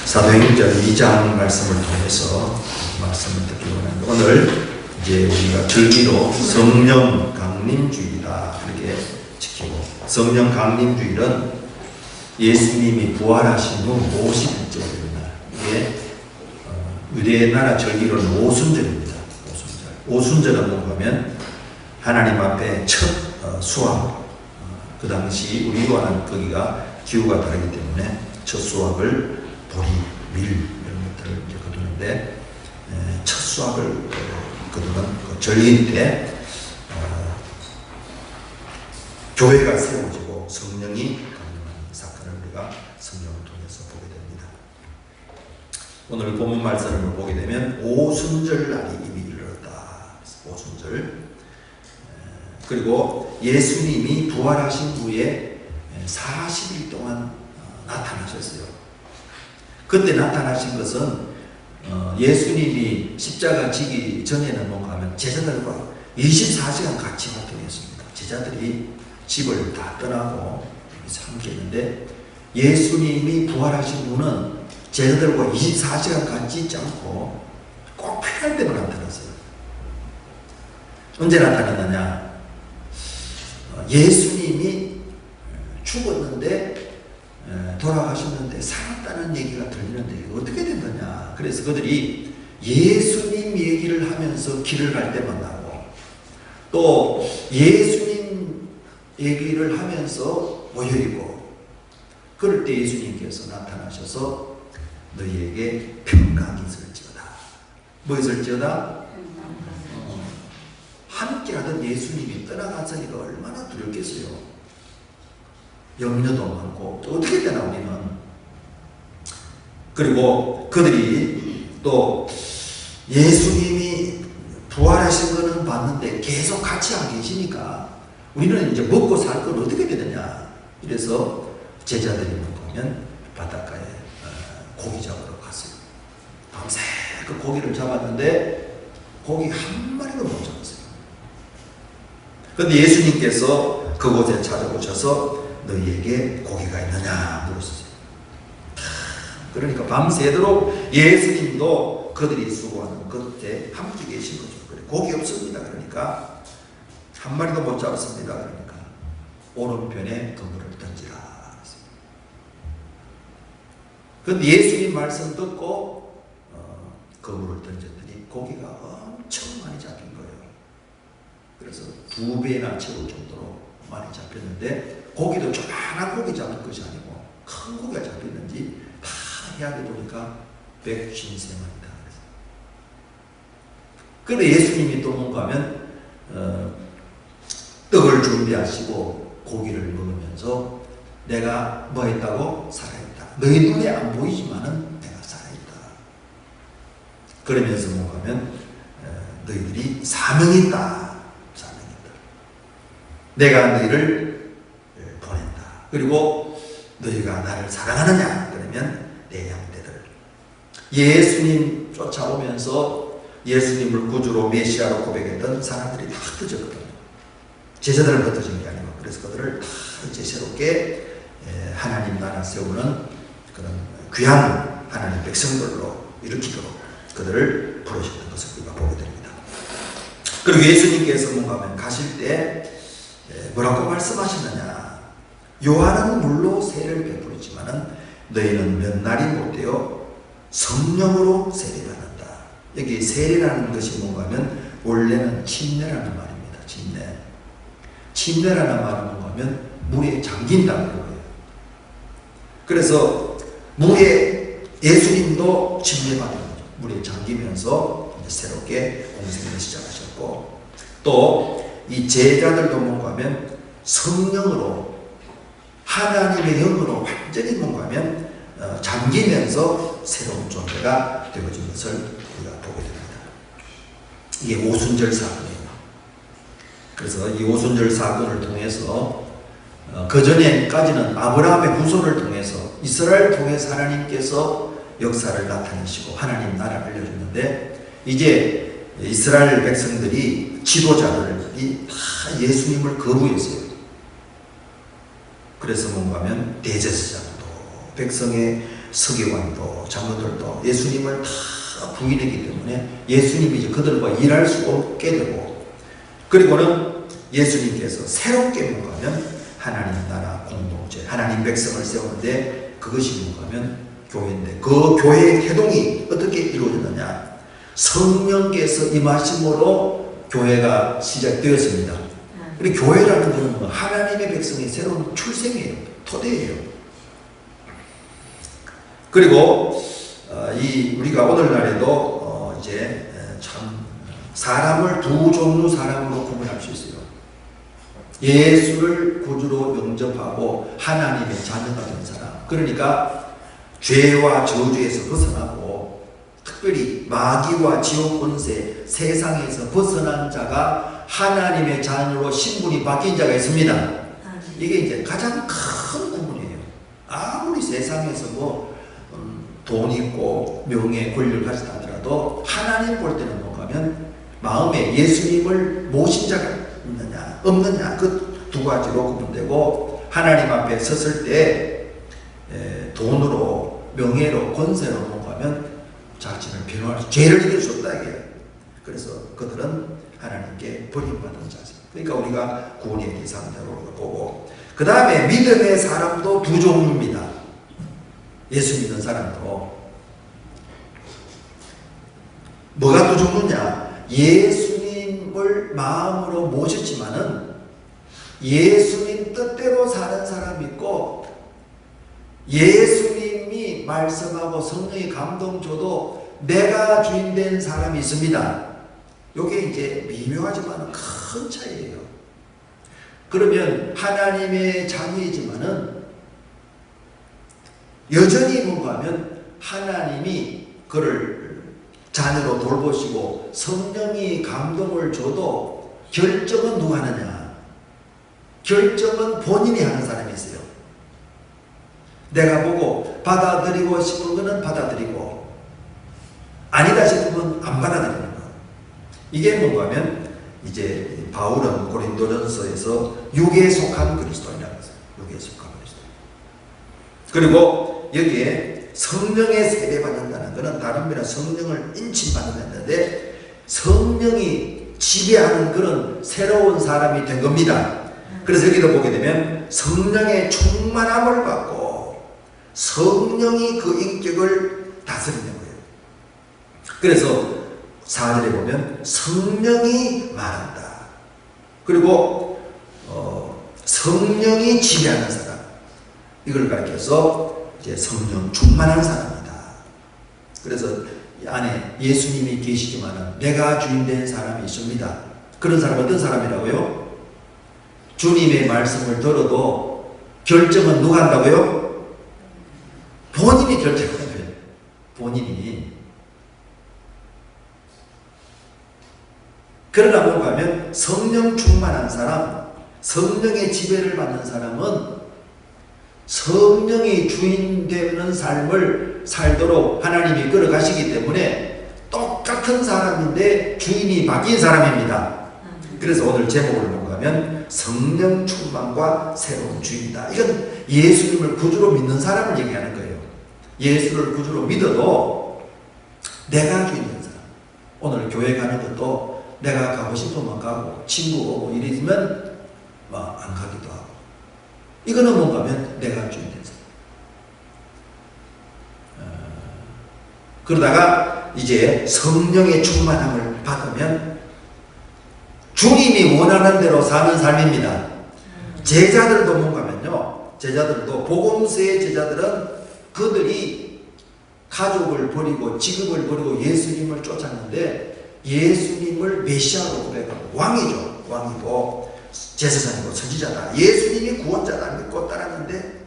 사도행전 2장 말씀을 통해서 말씀을 듣기 원합니다. 오늘 이제 우리가 절기로 성령 강림주일이다 이렇게 지키고, 성령 강림주일은 예수님이 부활하신 후 50일째 날, 이게 유대 나라 절기로는 오순절입니다. 오순절은 뭔가면 하나님 앞에 첫 수확, 그 당시 우리와는 거기가 기후가 다르기 때문에 첫 수확을 보리, 밀 이런 것들을 이제 거두는데, 첫 수확을 거두는 그 절기 때 교회가 세워지고 성령이 강림하는 사건을 우리가 성령을 통해서 보게 됩니다. 오늘 본문 말씀을 보게 되면 오순절 날이 이미 이르렀다. 오순절. 그리고 예수님이 부활하신 후에 40일 동안 나타나셨어요. 그때 나타나신 것은 예수님이 십자가 지기 전에는 뭔가 하면 제자들과 24시간 같이 활동했습니다. 제자들이 집을 다 떠나고 함께 했는데, 예수님이 부활하신 후는 제자들과 24시간 같이 있지 않고 꼭 필요할 때만 나타났어요. 언제 나타났느냐? 예수님이 죽었는데 돌아가셨는데 살았다는 얘기가 들리는데 어떻게 된 거냐? 그래서 그들이 예수님 얘기를 하면서 길을 갈 때 만나고, 또 예수님 얘기를 하면서 모여있고, 그럴 때 예수님께서 나타나셔서 너희에게 평강이 있을지어다. 뭐 있을지어다? 함께하던 예수님이 떠나갔으니까 얼마나 두렵겠어요. 염려도 많고, 또 어떻게 되나 우리는. 그리고 그들이 또 예수님이 부활하신 거는 봤는데 계속 같이 안 계시니까 우리는 이제 먹고 살 건 어떻게 되느냐. 이래서 제자들이 보면 바닷가에 고기 잡으러 갔어요. 밤새 그 고기를 잡았는데 고기 한 마리도 못 잡았어요. 그런데 예수님께서 그곳에 찾아오셔서 너희에게 고기가 있느냐 물었어요. 그러니까 밤새도록 예수님도 그들이 수고하는 끝에 함께 계신 거죠. 그래, 고기 없습니다. 그러니까 한 마리도 못 잡았습니다. 그러니까 오른편에 그물을 던지라. 그런데 예수님 말씀 듣고 그물을 던졌더니 고기가 엄청 많이 잡힌 거예요. 그래서 2배나 채울 정도로 많이 잡혔는데, 고기도 조그만한 고기 잡은 것이 아니고 큰 고기가 잡혔는지 다 이야기 보니까 153마리다. 그런데 예수님이 또 뭔가 하면 떡을 준비하시고 고기를 먹으면서 내가 뭐 했다고? 살아있다. 너희 눈에 안 보이지만은 내가 살아있다. 그러면서 뭔가 하면 너희들이 사명이 있다. 내가 너희를 보낸다. 그리고 너희가 나를 사랑하느냐? 그러면 내 양떼들. 예수님 쫓아오면서 예수님을 구주로 메시아로 고백했던 사람들이 다 흩어졌거든요. 제자들은 흩어진 게 아니고, 그래서 그들을 다 이제 새롭게 하나님 나라 세우는 그런 귀한 하나님 백성들로 일으키도록 그들을 부르셨던 것을 우리가 보게 됩니다. 그리고 예수님께서 뭔가 하면 가실 때 뭐라고 말씀하셨느냐? 요한은 물로 세를 베풀었지만은 너희는 몇 날이 못되어 성령으로 세례를 받는다. 여기 세례라는 것이 뭔가 하면 원래는 침례라는 말입니다. 침례. 침례라는 말은 뭔가 하면 물에 잠긴다는 거예요. 그래서 물에 예수님도 침례받은 거죠. 물에 잠기면서 이제 새롭게 공생을 시작하셨고, 또 이 제자들도 뭔가 하면 성령으로, 하나님의 영으로 완전히 뭔가 하면 잠기면서 새로운 존재가 되어진 것을 우리가 보게 됩니다. 이게 오순절 사건이에요. 그래서 이 오순절 사건을 통해서 그 전에까지는 아브라함의 후손을 통해서, 이스라엘을 통해서 하나님께서 역사를 나타내시고 하나님 나라를 알려줬는데, 이제 이스라엘 백성들이, 지도자들이 다 예수님을 거부했어요. 그래서 뭔가 하면 대제사장도 백성의 서기관도 장로들도 예수님을 다 부인했기 때문에 예수님이 이제 그들과 일할 수 없게 되고, 그리고는 예수님께서 새롭게 뭔가하면 하나님 나라 공동체, 하나님 백성을 세우는데 그것이 뭔가하면 교회인데, 그 교회의 태동이 어떻게 이루어졌느냐, 성령께서 임하심으로 교회가 시작되었습니다. 그리고 교회라는 것은 하나님의 백성의 새로운 출생이에요. 토대예요. 그리고 우리가 오늘날에도 이제 참 사람을 두 종류 사람으로 구분할 수 있어요. 예수를 구주로 영접하고 하나님의 자녀가 된 사람, 그러니까 죄와 저주에서 벗어나고 특별히 마귀와 지옥 권세, 세상에서 벗어난 자가 하나님의 자녀로 신분이 바뀐 자가 있습니다. 이게 이제 가장 큰 구분이에요. 아무리 세상에서 돈 있고 명예, 권력을 가지다 하더라도 하나님 볼 때는 뭔가 하면 마음에 예수님을 모신 자가 있느냐 없느냐, 그 두 가지로 구분되고, 하나님 앞에 섰을 때 돈으로, 명예로, 권세로 뭔가 하면 자신을 변호할 수, 죄를 이길 수 없다 이게. 그래서 그들은 하나님께 버림받은 자세. 그러니까 우리가 구원의 대상자로 보고, 그 다음에 믿음의 사람도 두 종류입니다. 예수 믿는 사람도 뭐가 두 종류냐? 예수님을 마음으로 모셨지만은 예수님 뜻대로 사는 사람이 있고, 예수님이 말씀하고 성령이 감동 줘도 내가 주인 된 사람이 있습니다. 이게 이제 미묘하지만 큰 차이예요. 그러면 하나님의 자녀이지만은 여전히 뭔가 하면 하나님이 그를 자녀로 돌보시고 성령이 감동을 줘도 결정은 누가 하느냐? 결정은 본인이 하는 사람이 있어요. 내가 보고 받아들이고 싶은 거는 받아들이고 아니다 싶으면 안 받아들이는 거. 이게 뭔가 하면 이제 바울은 고린도전서에서 육에 속한 그리스도인이라고 했어요. 육에 속한 그리스도. 그리고 여기에 성령의 세례받는다는 것은 다른 말로 성령을 인침받는다는데, 성령이 지배하는 그런 새로운 사람이 된 겁니다. 그래서 여기도 보게 되면 성령의 충만함을 받고 성령이 그 인격을 다스리는 거예요. 그래서 4절에 보면 성령이 말한다. 그리고 성령이 지배하는 사람, 이걸 가르쳐서 이제 성령 충만한 사람이다. 그래서 이 안에 예수님이 계시지만 내가 주인 된 사람이 있습니다. 그런 사람은 어떤 사람이라고요? 주님의 말씀을 들어도 결정은 누가 한다고요? 본인이 결정하는 거예요. 본인이. 그러나 뭔가 하면 성령 충만한 사람, 성령의 지배를 받는 사람은 성령이 주인 되는 삶을 살도록 하나님이 끌어가시기 때문에 똑같은 사람인데 주인이 바뀐 사람입니다. 그래서 오늘 제목을 뭔가 하면 성령 충만과 새로운 주인이다. 이건 예수님을 구주로 믿는 사람을 얘기하는 거예요. 예수를 구주로 믿어도 내가 주인 된 사람. 오늘 교회 가는 것도 내가 가고 싶으면 가고 친구 오고 이러면 안 가기도 하고, 이거는 뭔가 하면 내가 주인 된 사람. 그러다가 이제 성령의 충만함을 받으면 주님이 원하는 대로 사는 삶입니다. 제자들도 뭔가면요, 제자들도 복음서의 제자들은 그들이 가족을 버리고 직업을 버리고 예수님을 쫓았는데 예수님을 메시아로 고백하고 왕이죠. 왕이고 제사장이고 선지자다. 예수님이 구원자다 믿고 따랐는데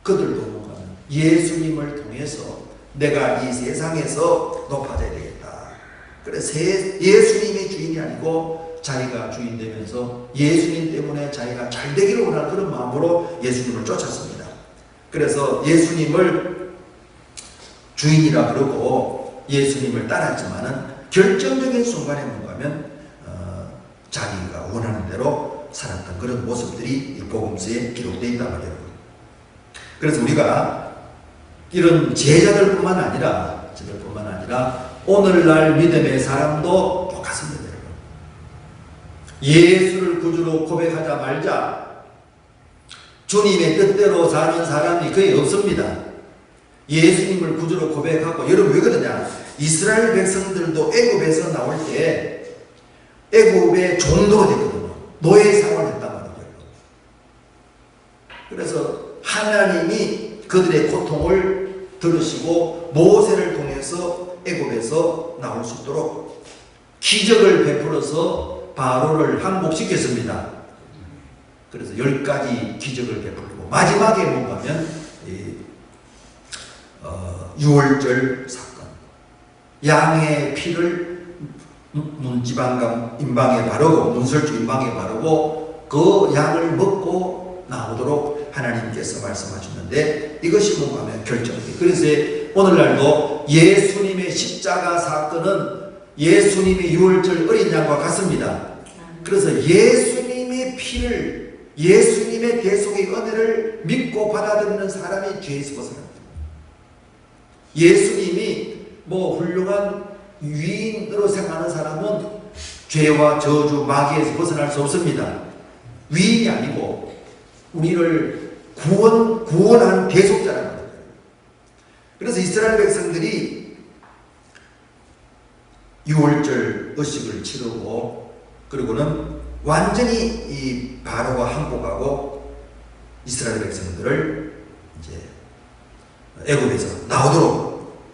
그들도 뭔가 예수님을 통해서 내가 이 세상에서 높아져야 되겠다. 그래서 예수님이 주인이 아니고 자기가 주인 되면서 예수님 때문에 자기가 잘 되기를 원하는 그런 마음으로 예수님을 쫓았습니다. 그래서 예수님을 주인이라 그러고 예수님을 따랐지만은 결정적인 순간에 뭔가 하면 자기가 원하는 대로 살았던 그런 모습들이 이 복음서에 기록되어 있단 말이에요. 그래서 우리가 이런 제자들뿐만 아니라 오늘날 믿음의 사람도 똑같습니다. 예수를 구주로 고백하자 말자 주님의 뜻대로 사는 사람이 거의 없습니다. 예수님을 구주로 고백하고, 여러분 왜 그러냐? 이스라엘 백성들도 애굽에서 나올 때 애굽의 종도로 됐거든요. 노예 생활을 했단 말이에요. 그래서 하나님이 그들의 고통을 들으시고 모세를 통해서 애굽에서 나올 수 있도록 기적을 베풀어서 바로를 항복시켰습니다. 그래서 10가지 기적을 베풀고 마지막에 뭔가면 유월절 사건, 양의 피를 문지방과 임방에 바르고 문설주 임방에 바르고 그 양을 먹고 나오도록 하나님께서 말씀하셨는데, 이것이 뭔가면 결정이. 그래서 오늘날도 예수님의 십자가 사건은 예수님의 유월절 어린 양과 같습니다. 그래서 예수님의 피를, 예수님의 대속의 은혜를 믿고 받아들이는 사람이 죄에서 벗어납니다. 예수님이 훌륭한 위인으로 생각하는 사람은 죄와 저주, 마귀에서 벗어날 수 없습니다. 위인이 아니고 우리를 구원한 대속자라는 거예요. 그래서 이스라엘 백성들이 유월절 의식을 치르고, 그리고는 완전히 이 바로가 항복하고 이스라엘 백성들을 이제 애굽에서 나오도록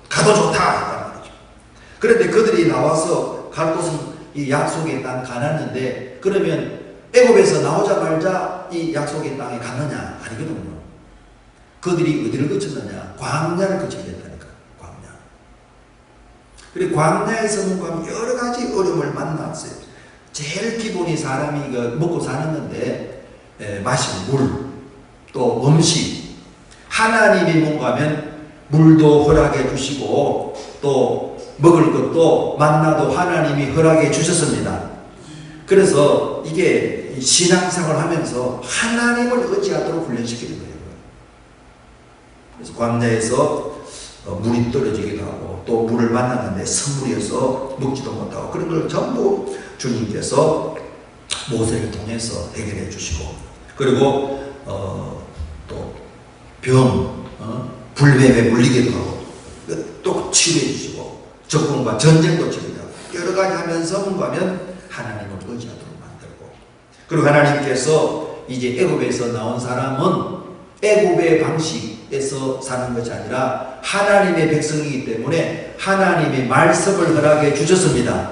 가도 좋다 했단 말이죠. 그런데 그들이 나와서 갈 곳은 이 약속의 땅 가나안인데, 그러면 애굽에서 나오자마자 이 약속의 땅에 가느냐? 아니거든요. 그들이 어디를 거쳤느냐? 광야를 거치게 된다니까. 광야. 그리고 광야에서 뭔가 여러 가지 어려움을 만났어요. 제일 기본이 사람이 먹고 사는 건데, 마실 물, 또 음식. 하나님이 뭔가 하면 물도 허락해 주시고 또 먹을 것도 만나도 하나님이 허락해 주셨습니다. 그래서 이게 신앙생활을 하면서 하나님을 의지하도록 훈련시키는 거예요. 그래서 광야에서 물이 떨어지기도 하고 또 물을 만났는데 선물이어서 먹지도 못하고, 그런 걸 전부 주님께서 모세를 통해서 해결해 주시고, 그리고 또 병, 불뱀에 물리기도 하고 또 치료해 주시고, 적군과 전쟁도 치료하고 여러 가지 하면서 뭔가 하면 하나님을 의지하도록 만들고, 그리고 하나님께서 이제 애굽에서 나온 사람은 애굽의 방식에서 사는 것이 아니라 하나님의 백성이기 때문에 하나님의 말씀을 허락해 주셨습니다.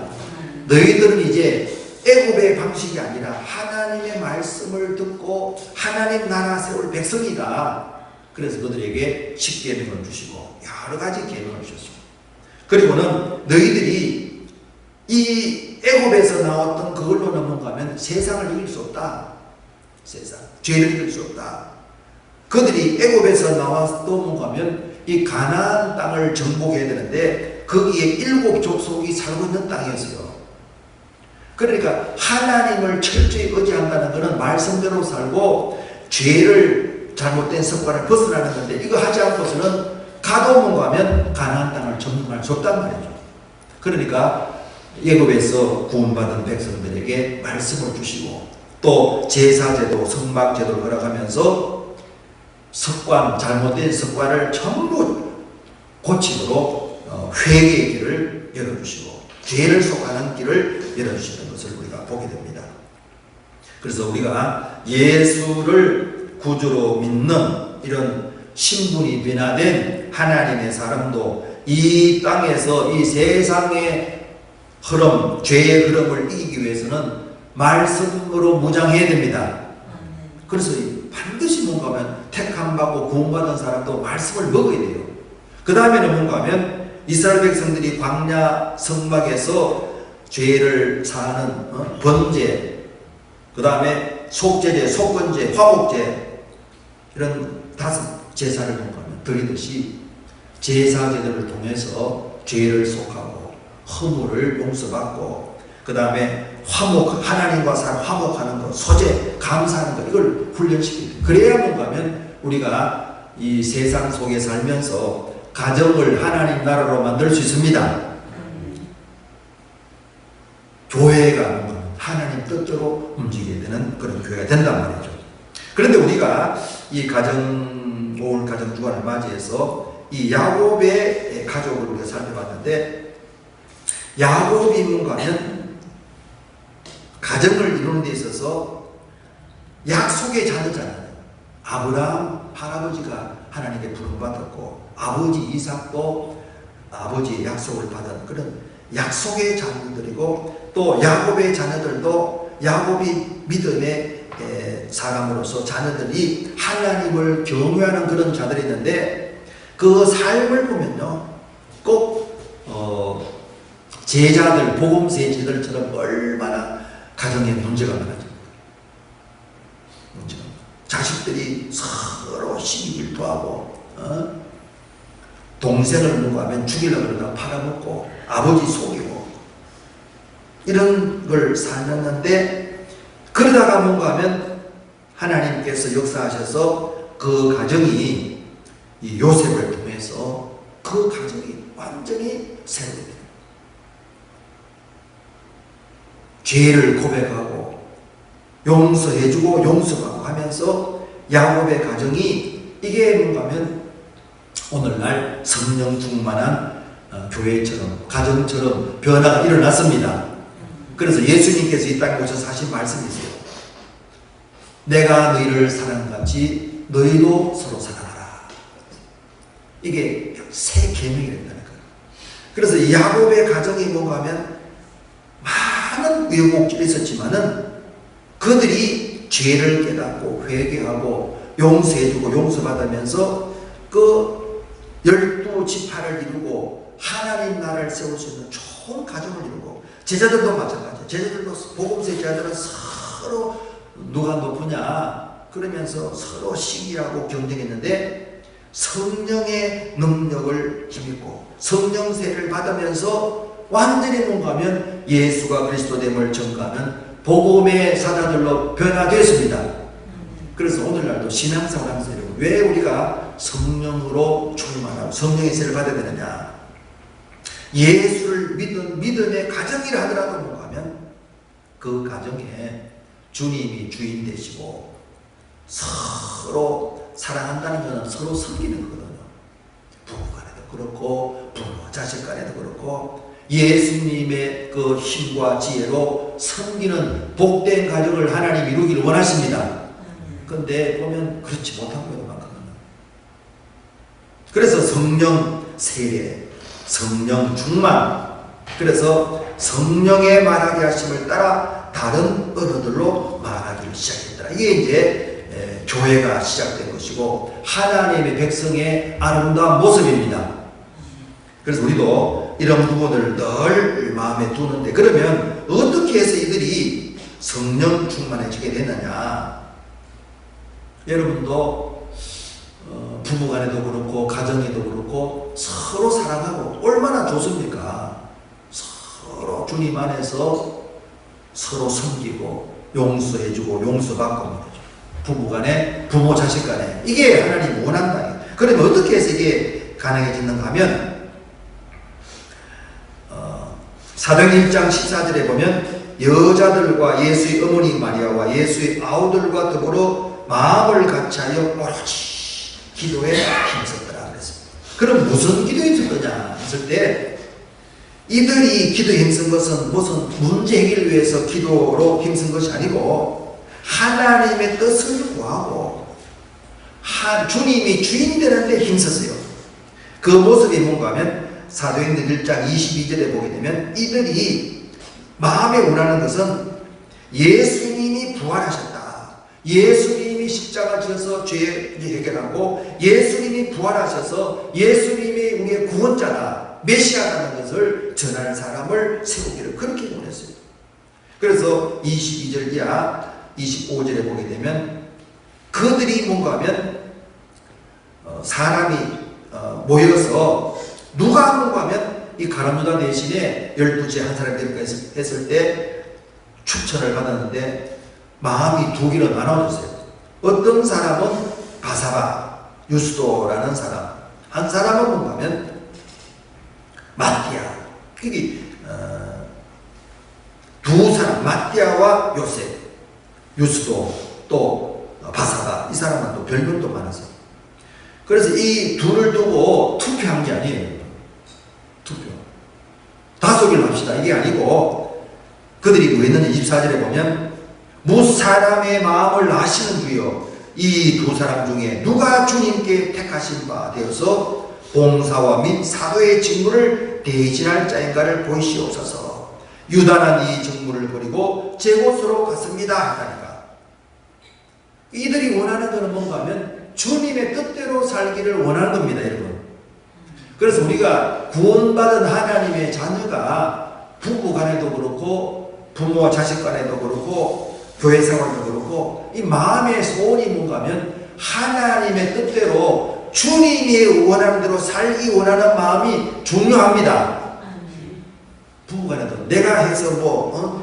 너희들은 이제 애굽의 방식이 아니라 하나님의 말씀을 듣고 하나님 나라 세울 백성이다. 그래서 그들에게 십계명을 주시고 여러 가지 계명을 주셨습니다. 그리고는 너희들이 이 애굽에서 나왔던 그걸로는 뭔가 하면 세상을 이길 수 없다. 세상, 죄를 이길 수 없다. 그들이 애굽에서 나와도 뭔가 하면 이 가나안 땅을 정복해야 되는데 거기에 7 족속이 살고 있는 땅이었어요. 그러니까 하나님을 철저히 의지한다는 것은 말씀대로 살고 죄를, 잘못된 습관을 벗어나는 건데, 이거 하지 않고서는 가도 뭔가 하면 가나안 땅을 점령할 수 없단 말이죠. 그러니까 애굽에서 구원받은 백성들에게 말씀을 주시고 또 제사제도, 성막제도를 허락하면서 습관, 잘못된 습관을 전부 고치도록 회개의 길을 열어주시고 죄를 속하는 길을 열어주시는 것을 우리가 보게 됩니다. 그래서 우리가 예수를 구주로 믿는 이런 신분이 변화된 하나님의 사람도 이 땅에서 이 세상의 흐름, 죄의 흐름을 이기기 위해서는 말씀으로 무장해야 됩니다. 그래서 반드시 뭔가 하면 택함받고 구원받은 사람도 말씀을 먹어야 돼요. 그 다음에는 뭔가 하면 이스라엘 백성들이 광야 성막에서 죄를 사하는 번제, 그 다음에 속죄제, 속건제, 화목제, 이런 5 제사를 뭔가 하면 드리듯이 제사제들을 통해서 죄를 속하고 허물을 용서받고, 그 다음에 하나님과 사람 화목하는 것, 소재, 감사하는 것, 이걸 훈련시키고, 그래야 뭔가 하면 우리가 이 세상 속에 살면서 가정을 하나님 나라로 만들 수 있습니다. 교회가 하나님 뜻대로 움직이게 되는 그런 교회가 된단 말이죠. 그런데 우리가 이 오늘 가정 주간을 맞이해서 이 야곱의 가족을 우리가 살펴봤는데, 야곱이 뭔가 하면 가정을 이루는 데 있어서 약속의 자녀잖아요. 아브라함 할아버지가 하나님께 부름받았고, 아버지 이삭도 아버지의 약속을 받은 그런 약속의 자녀들이고, 또 야곱의 자녀들도 야곱이 믿음의 사람으로서 자녀들이 하나님을 경외하는 그런 자들이 있는데, 그 삶을 보면요, 꼭 제자들, 복음서의 제자들처럼 얼마나 가정에 문제가 많아집니다. 자식들이 서로 시기질투하고, 동생을 누구 하면 죽이려고 그러다가 팔아먹고, 아버지 속이고, 이런 걸 살았는데, 그러다가 뭔가 하면 하나님께서 역사하셔서 그 가정이 이 요셉을 통해서 그 가정이 완전히 새로워집니다. 죄를 고백하고 용서해주고 용서하고 하면서 야곱의 가정이, 이게 뭔가 하면 오늘날 성령 충만한 교회처럼, 가정처럼 변화가 일어났습니다. 그래서 예수님께서 이 땅에 오셔서 하신 말씀이 있어요. 내가 너희를 사랑같이 너희도 서로 사랑하라. 이게 새 계명이 된다는 거예요. 그래서 야곱의 가정이 뭔가 하면 많은 우여곡절이 있었지만은 그들이 죄를 깨닫고 회개하고 용서해주고 용서받으면서 그 12지파를 이루고 하나님 나라를 세울 수 있는 좋은 가정을 이루고, 제자들도 마찬가지예요. 제자들도, 복음서의 제자들은 서로 누가 높으냐 그러면서 서로 시기하고 경쟁했는데, 성령의 능력을 힘입고 성령 세례를 받으면서 완전히 뭔가 하면 예수가 그리스도됨을 전가하는 복음의 사자들로 변화되었습니다. 그래서 오늘날도 신앙생활 하면서 왜 우리가 성령으로 충만하고 성령의 세례를 받아야 되느냐, 예수를 믿은 믿음의 가정이라 하더라도 뭔가 하면 그 가정에 주님이 주인 되시고 서로 사랑한다는 것은 서로 섬기는 거거든요. 부부 간에도 그렇고 부모 자식 간에도 그렇고, 예수님의 그 힘과 지혜로 섬기는 복된 가정을 하나님이 이루기를 원하십니다. 그런데 보면 그렇지 못한 경우가 많거든요. 그래서 성령 세례, 성령 충만, 그래서 성령의 말하게 하심을 따라 다른 언어들로 말하기를 시작했더라. 이게 이제 교회가 시작된 것이고 하나님의 백성의 아름다운 모습입니다. 그래서 우리도 이런 부분을 늘 마음에 두는데, 그러면 어떻게 해서 이들이 성령 충만해지게 되느냐? 여러분도 부부간에도 그렇고 가정에도 그렇고 서로 사랑하고 얼마나 좋습니까? 서로 주님 안에서 서로 섬기고 용서해주고 용서받고, 부부간에 부모 자식간에, 이게 하나님 원한다. 그러면 어떻게 해서 이게 가능해지는가 하면 사도행 1장 14절에 보면 여자들과 예수의 어머니 마리아와 예수의 아우들과 더불어 마음을 같이하여 오로지 기도에 힘썼더라 그랬습니다. 그럼 무슨 기도에 힘쓴 거냐 했을 때, 이들이 기도에 힘쓴 것은 무슨 문제 해결을 위해서 기도로 힘쓴 것이 아니고 하나님의 뜻을 구하고 주님이 주인 되는데 힘썼어요. 그 모습이 뭔가 하면 사도행전 1장 22절에 보게 되면 이들이 마음에 원하는 것은 예수님이 부활하셨다, 예수님이 십자가 지어서 죄 해결하고 예수님이 부활하셔서 예수님이 우리의 구원자다, 메시아라는 것을 전할 사람을 세우기를 그렇게 원했어요. 그래서 22절 이하 25절에 보게 되면 그들이 뭔가 하면 사람이 모여서 누가 뭔가 하면 이 가룟유다 대신에 12째 한 사람이 될까 했을 때 추천을 받았는데 마음이 두 개로 나눠졌어요. 어떤 사람은 바사바, 유스도라는 사람, 한 사람은 뭔가 하면 마띠아. 그게 두 사람, 마띠아와 요셉, 유스도 또 바사바, 이 사람은 또 별명도 많았어요. 그래서 이 둘을 두고 투표한 게 아니에요. 투표. 다소결 합시다. 이게 아니고 그들이 뭐 했는지 24절에 보면 무사람의 마음을 아시는 주여 이 두 사람 중에 누가 주님께 택하신 바 되어서 봉사와 및 사도의 직무를 대신할 자인가를 보이시옵소서. 유다는 이 직무를 버리고 제 곳으로 갔습니다 하다니까. 이들이 원하는 것은 뭔가 하면 주님의 뜻대로 살기를 원하는 겁니다, 여러분. 그래서 우리가 구원받은 하나님의 자녀가 부부 간에도 그렇고 부모와 자식 간에도 그렇고 교회 생활도 그렇고 이 마음의 소원이 뭔가 하면 하나님의 뜻대로 주님이 원하는 대로 살기 원하는 마음이 중요합니다. 부부 간에도 내가 해서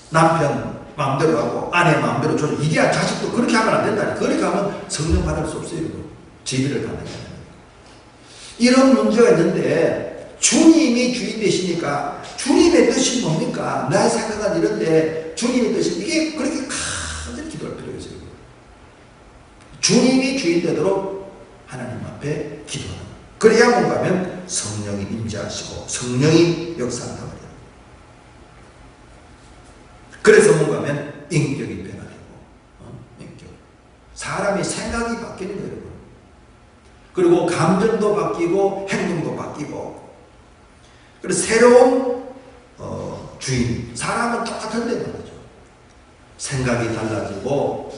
남편 마음대로 하고 아내 마음대로 조절, 이게 자식도 그렇게 하면 안 된다. 그렇게 하면 성령 받을 수 없어요. 지비를 받는 거예요. 이런 문제가 있는데 주님이 주인 되시니까 주님의 뜻이 뭡니까? 나의 생각은 이런데 주님의 뜻이 이게 그렇게 간절히 기도할 필요가 있어요. 주님이 주인 되도록 하나님 앞에 기도하는. 그래야 뭔가 하면 성령이 임재하시고 성령이 역사한단 말이에요. 그래서 뭔가 하면 인격이 변화되고 인격. 사람의 생각이 바뀌는 거예요, 여러분. 그리고 감정도 바뀌고 행동도 바뀌고. 그래서 새로운 주인. 사람은 똑같은데 말이죠. 생각이 달라지고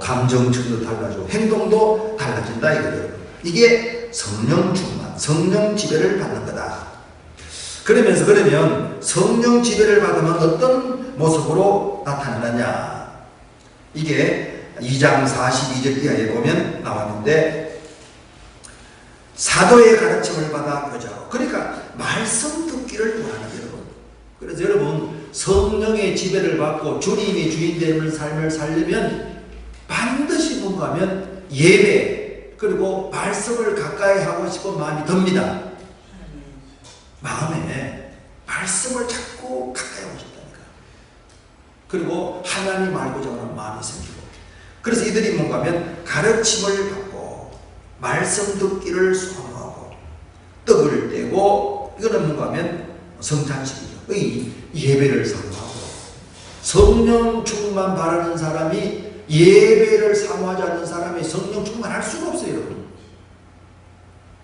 감정층도 달라지고 행동도 달라진다 이거예요. 이게 성령 충만, 성령 지배를 받는 거다. 그러면서 그러면 성령 지배를 받으면 어떤 모습으로 나타나느냐. 이게 2장 42절 이하에 보면 나왔는데 사도의 가르침을 받아 교자로. 그러니까 말씀 듣기를 원하는 여러분. 그래서 여러분 성령의 지배를 받고 주님이 주인되는 삶을 살려면 반드시 뭔가 하면 예배 그리고 말씀을 가까이 하고 싶은 마음이 듭니다. 마음에 말씀을 자꾸 가까이 하고 싶다니까. 그리고 하나님 알고자 하는 마음이 생기고. 그래서 이들이 뭔가 하면 가르침을 받고 말씀 듣기를 소원하고 떡을 떼고, 이거는 뭔가 하면 성찬식이죠. 예배를 사모하고. 성령 충만 바라는 사람이 예배를 사모하지 않는 사람이 성령 충만할 수가 없어요, 여러분.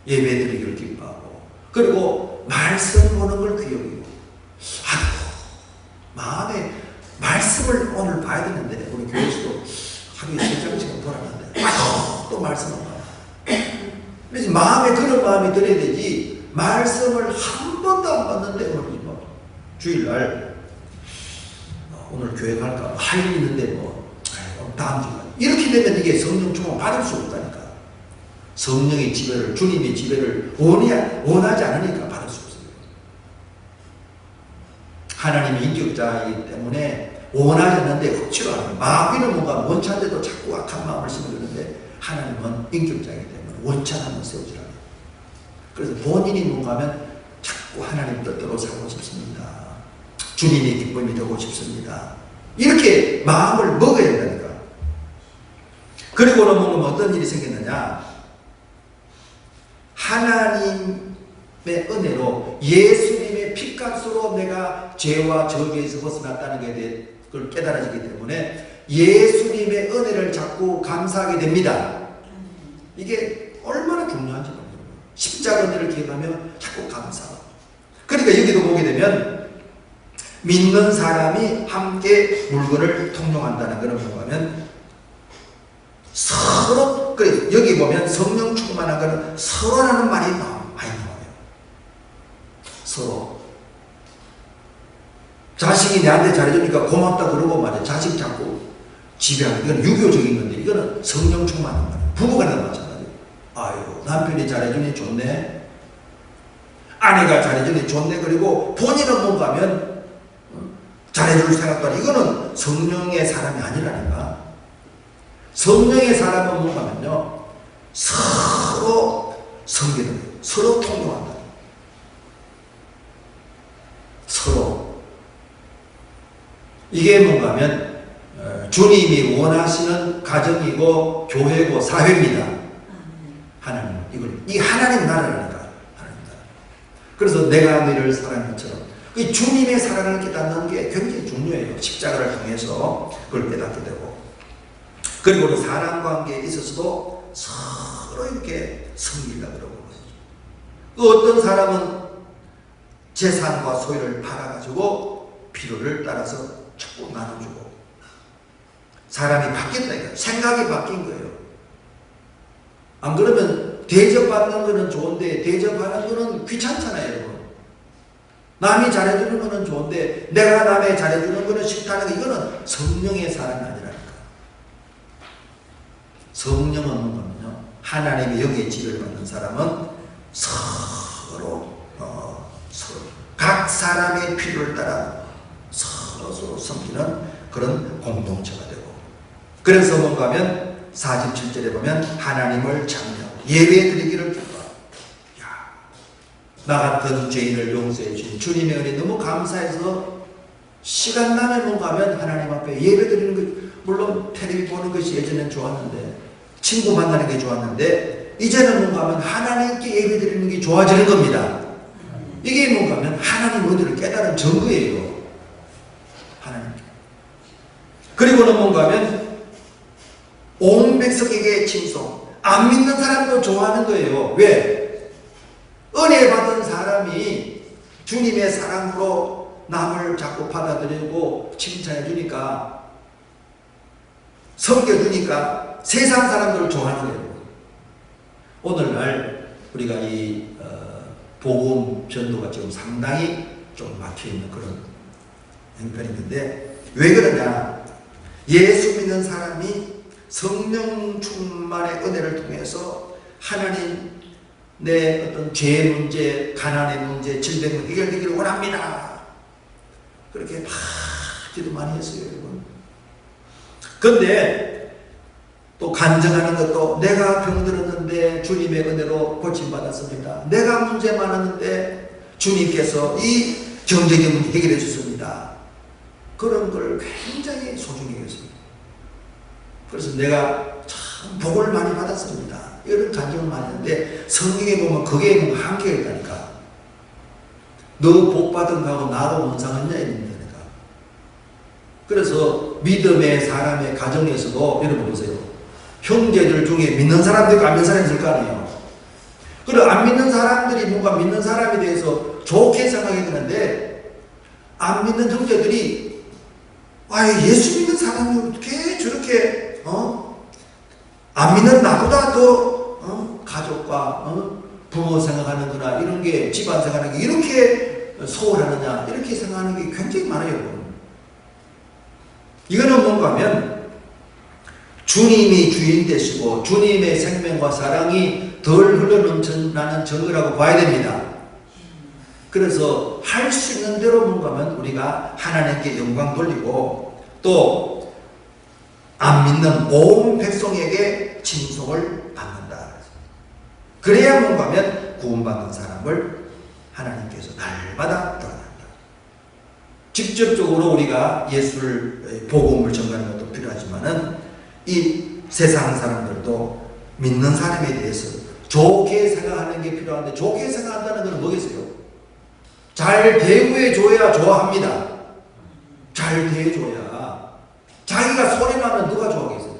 예배 드리기를 기뻐하고, 그리고 말씀 보는 걸 귀여워요. 마음에 말씀을 오늘 봐야 되는데, 우리 교회에서도 하루에 3장씩은 돌아가는데 또 말씀을 봐요. 그래서 마음에 그런 마음이 들어야 되지, 말씀을 한 번도 안 봤는데 오늘 뭐 주일날 오늘 교회 갈까 할 일이 있는데 다음 주간 이렇게 되면 이게 성령 충만 받을 수 없다니까. 성령의 지배를, 주님의 지배를 원하지 않으니까 받을 수 없어요. 하나님의 인격자이기 때문에 원하지 않는데 억지로 하는. 마귀는 뭔가 원치 않는데도 자꾸 악한 마음을 심어주는데 하나님은 인격자이기 때문에 원치 않으면 세우지라. 그래서 본인이 뭔가 하면 자꾸 하나님 뜻대로 살고 싶습니다. 주님의 기쁨이 되고 싶습니다. 이렇게 마음을 먹어야 된다니까. 그리고는 뭔가 어떤 일이 생겼느냐. 하나님의 은혜로 예수님의 피값으로 내가 죄와 저주에서 벗어났다는 게 그걸 깨달아지기 때문에 예수님의 은혜를 자꾸 감사하게 됩니다. 이게 얼마나 중요한지 모르겠어요. 십자가 은혜를 기억하며 자꾸 감사하고. 그러니까 여기도 보게 되면 믿는 사람이 함께 물건을 통용한다는 것은 뭐냐면 서로, 그래 여기 보면 성령 충만한 것은 서로라는 말이 많이 나와요. 서로. 자식이 내한테 잘해주니까 고맙다 그러고 말이야. 자식 자꾸 지배하는, 이건 유교적인 건데 이거는 성령 충만한 말이에요. 부부간에도 마찬가지예요. 아유, 남편이 잘해주니 좋네, 아내가 잘해주니 좋네. 그리고 본인은 뭔가 하면 잘해줄 생각도 아니고, 이거는 성령의 사람이 아니라니까. 성령의 사람은 뭔가 하면요, 서로 섬기는 거예요. 서로 통용한다. 서로. 이게 뭔가 하면 주님이 원하시는 가정이고 교회고 사회입니다. 하나님. 이 하나님 나라라니까. 하나님 나라. 그래서 내가 너희를 사랑한 것처럼 이 주님의 사랑을 깨닫는 게 굉장히 중요해요. 십자가를 통해서 그걸 깨닫게 되고. 그리고 사람 관계에 있어서도 서로 이렇게 섬기려고 그러고. 어떤 사람은 재산과 소유를 팔아가지고 필요를 따라서 자꾸 나눠주고. 사람이 바뀌었다 이거예요. 생각이 바뀐 거예요. 안 그러면 대접받는 거는 좋은데 대접하는 거는 귀찮잖아요, 여러분. 남이 잘해주는 거는 좋은데 내가 남에 잘해주는 거는 싫다는 거, 이거는 성령의 사랑이 아니라니까. 성령은 뭐냐면요, 하나님의 영의 지배를 받는 사람은 서로 각 사람의 필요를 따라 서로 섬기는 그런 공동체가 되고. 그래서 뭔가 하면 47절에 보면 하나님을 찬양하고 예배 드리기를 기뻐하고. 나 같은 죄인을 용서해 주신 주님의 은혜 너무 감사해서 시간 나면 뭔가 하면 하나님 앞에 예배 드리는 것, 물론 텔레비 보는 것이 예전엔 좋았는데, 친구 만나는 게 좋았는데, 이제는 뭔가 하면 하나님께 예배 드리는 게 좋아지는 겁니다. 이게 뭔가 하면 하나님 은혜를 깨달은 증거예요. 하나님. 그리고는 뭔가 하면 온 백성에게 칭송. 안 믿는 사람도 좋아하는 거예요. 왜? 은혜 받은 사람이 주님의 사랑으로 남을 자꾸 받아들이고 칭찬해 주니까, 섬겨주니까 세상 사람들을 좋아하는 거예요. 오늘날 우리가 이 복음 전도가 지금 상당히 좀 막혀있는 그런 형편인데, 왜 그러냐? 예수 믿는 사람이 성령 충만의 은혜를 통해서 하나님 내 어떤 죄 문제, 가난의 문제, 질병 문제 해결되기를 원합니다. 그렇게 막 기도 많이 했어요, 여러분. 그런데 또 간증하는 것도 내가 병들었는데 주님의 은혜로 고침받았습니다. 내가 문제 많았는데 주님께서 이 경제적인 문제 해결해 주셨습니다. 그런 걸 굉장히 소중히 했습니다. 그래서 내가 참 복을 많이 받았습니다. 이런 간증을 많이 했는데 성경에 보면 그게 뭔가 한계가 있다니까. 너 복 받은 거하고 나도 뭔 상관이냐 이런 거니까. 그래서 믿음의 사람의 가정에서도 여러분 보세요. 형제들 중에 믿는 사람도 있고 안 믿는 사람이 있을 거 아니에요. 그리고 안 믿는 사람들이 뭔가 믿는 사람에 대해서 좋게 생각이 드는데, 안 믿는 형제들이 예수 믿는 사람이 어떻게 저렇게 안 믿는 나보다 더 가족과 부모 생각하는구나, 이런 게 집안 생각하는 게 이렇게 소홀하느냐, 이렇게 생각하는 게 굉장히 많아요, 여러분. 이거는 뭔가 하면 주님이 주인 되시고 주님의 생명과 사랑이 덜 흘러넘쳐나는 증거라고 봐야 됩니다. 그래서 할 수 있는 대로 뭔가 하면 우리가 하나님께 영광 돌리고, 또 안 믿는 온 백성에게 칭송을 받는다. 그래야 뭔가 하면 구원받는 사람을 하나님께서 날마다 떠난다. 직접적으로 우리가 예수를, 복음을 전가하는 것도 필요하지만은 이 세상 사람들도 믿는 사람에 대해서 좋게 생각하는 게 필요한데, 좋게 생각한다는 건 뭐겠어요? 잘 대우해 줘야 좋아합니다. 잘 대해줘야. 자기가 소리나면 누가 좋아하겠어요?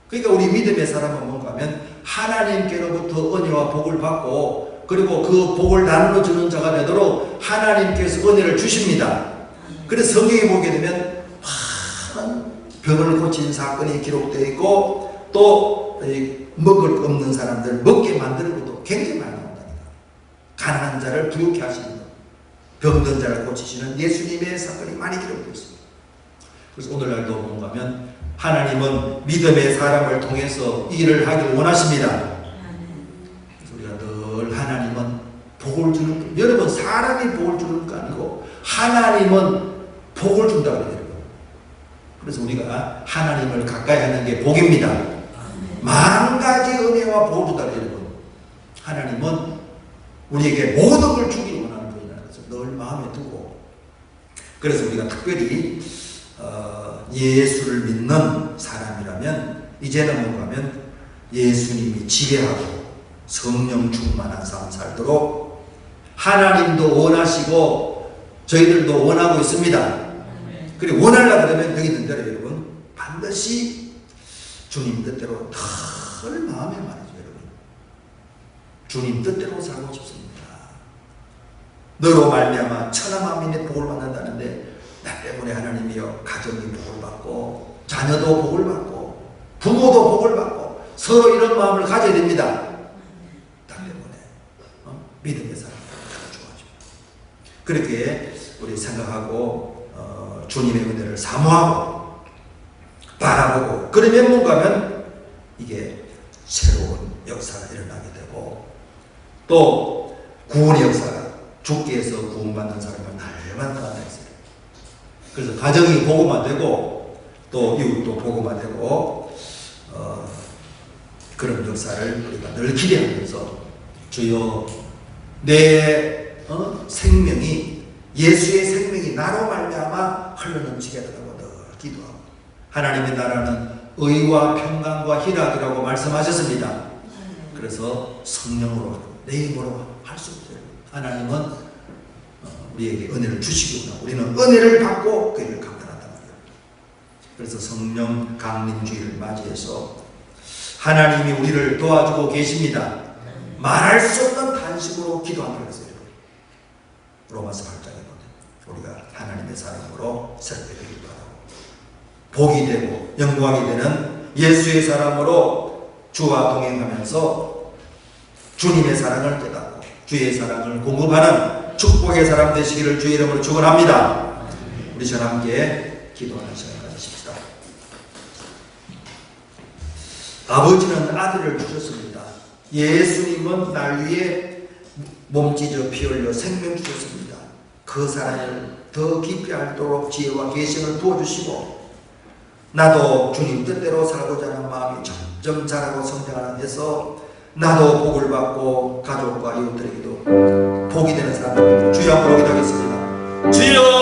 그러니까 우리 믿음의 사람은 뭔가 하면 하나님께로부터 은혜와 복을 받고, 그리고 그 복을 나누어 주는 자가 되도록 하나님께서 은혜를 주십니다. 그래서 성경에 보게 되면 많은 병을 고친 사건이 기록되어 있고, 또 먹을 거 없는 사람들 먹게 만드는 것도 굉장히 많이 나온다니까. 가난한 자를 부유케 하시는 것, 병든 자를 고치시는 예수님의 사건이 많이 기록되어 있습니다. 그래서 오늘날도 뭔가 하면 하나님은 믿음의 사람을 통해서 일을 하길 원하십니다. 그래서 우리가 늘 하나님은 복을 주는, 여러분 사람이 복을 주는 거 아니고 하나님은 복을 준다고 그래요. 그래서 우리가 하나님을 가까이 하는 게 복입니다. 만 가지 은혜와 복을 주다 여러분. 하나님은 우리에게 모든 걸 주기를 원하는 분이라는 것을 늘 마음에 두고, 그래서 우리가 특별히 예수를 믿는 사람이라면 이제는 뭔가 하면 예수님이 지배하고 성령 충만한 삶 살도록 하나님도 원하시고 저희들도 원하고 있습니다. 그리고 원하려고 그러면 여기 있는 대로 여러분 반드시 주님 뜻대로 늘 마음에 말이죠. 여러분 주님 뜻대로 살고 싶습니다. 너로 말미암아 천하 만민의 복을 받는다는데, 나 때문에 하나님이여 가정이 복을 받고 자녀도 복을 받고 부모도 복을 받고 서로 이런 마음을 가져야 됩니다. 나 때문에 믿음의 사람들 좋아집니다. 그렇게 우리 생각하고 주님의 은혜를 사모하고 바라보고, 그러면 뭔가 하면 이게 새로운 역사가 일어나게 되고, 또 구원의 역사가 주께서 구원받는 사람을 날마다 나타나있어요. 그래서 가정이 복음화 되고 또 이웃도 복음화 되고 그런 역사를 우리가 늘 기대하면서 주여 내 생명이 예수의 생명이 나로 말미암아 흘러넘치게 하라고 늘 기도하고, 하나님의 나라는 의와 평강과 희락이라고 말씀하셨습니다. 그래서 성령으로 내 힘으로 할 수 없어요. 하나님은 우리에게 은혜를 주시구나. 우리는 은혜를 받고 그 일을 감당한단 말이에요. 그래서 성령 강림주의를 맞이해서 하나님이 우리를 도와주고 계십니다. 말할 수 없는 단식으로 기도하는 것이에요. 로마서 8장에 보면 우리가 하나님의 사람으로 새롭게 되기를 바라고, 복이 되고 영광이 되는 예수의 사람으로 주와 동행하면서 주님의 사랑을 깨닫고 주의 사랑을 공급하는 축복의 사람 되시기를 주의 이름으로 축원합니다. 우리 전 함께 기도하는 시간 가지십시다. 아버지는 아들을 주셨습니다. 예수님은 날 위해 몸찢어 피 흘려 생명 주셨습니다. 그 사랑을 더 깊이 알도록 지혜와 계시를 부어주시고, 나도 주님 뜻대로 살고자 하는 마음이 점점 자라고 성장하는 데서 나도 복을 받고 가족과 이웃들에게도 복이 되는 사람들 주여 기도하겠습니다. 주여